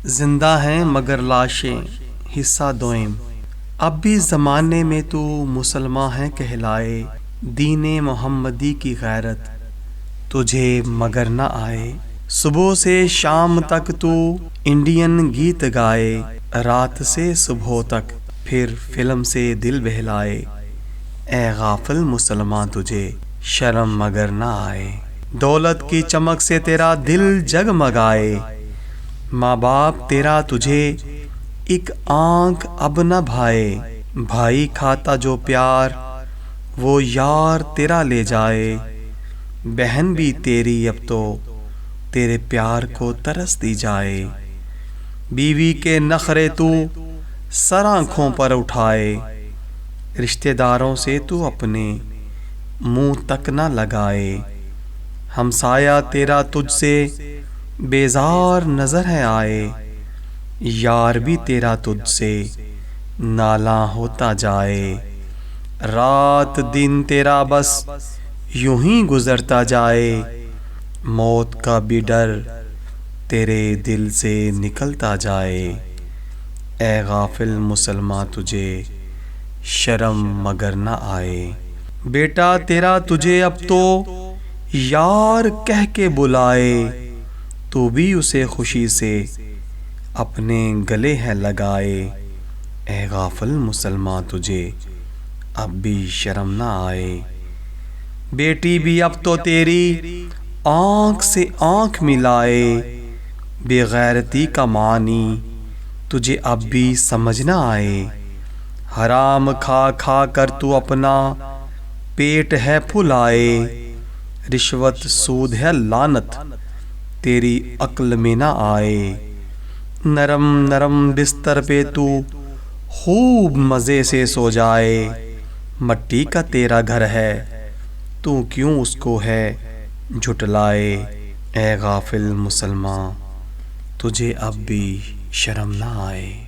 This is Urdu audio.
زندہ ہیں مگر لاشیں حصہ دوئم۔ اب بھی زمانے میں تو مسلمان ہے کہلائے، دین محمدی کی غیرت تجھے مگر نہ آئے۔ صبح سے شام تک تو انڈین گیت گائے، رات سے صبح تک پھر فلم سے دل بہلائے۔ اے غافل مسلمان تجھے شرم مگر نہ آئے۔ دولت کی چمک سے تیرا دل جگمگائے، ماں باپ تیرا تجھے ایک آنکھ اب نہ بھائے۔ بھائی کھاتا جو پیار وہ یار تیرا لے جائے، بہن بھی تیری اب تو تیرے پیار کو ترستی جائے۔ بیوی کے نخرے تو سر آنکھوں پر اٹھائے، رشتہ داروں سے تو اپنے منہ تک نہ لگائے۔ ہمسایہ تیرا تجھ سے بیزار نظر ہے آئے، یار بھی تیرا تجھ سے نالاں ہوتا جائے۔ رات دن تیرا بس یوں ہی گزرتا جائے، موت کا بھی ڈر تیرے دل سے نکلتا جائے۔ اے غافل مسلمان تجھے شرم مگر نہ آئے۔ بیٹا تیرا تجھے اب تو یار کہہ کے بلائے، تو بھی اسے خوشی سے اپنے گلے ہے لگائے۔ اے غافل مسلمان تجھے اب بھی شرم نہ آئے۔ بیٹی بھی اب تو تیری آنکھ سے آنکھ ملائے، بے غیرتی کا معنی تجھے اب بھی سمجھ نہ آئے۔ حرام کھا کھا کر تو اپنا پیٹ ہے پھلائے، رشوت سود ہے لعنت تیری عقل میں نہ آئے۔ نرم نرم بستر پہ تو خوب مزے سے سو جائے، مٹی کا تیرا گھر ہے تو کیوں اس کو ہے جھٹلائے۔ اے غافل مسلمان تجھے اب بھی شرم نہ آئے۔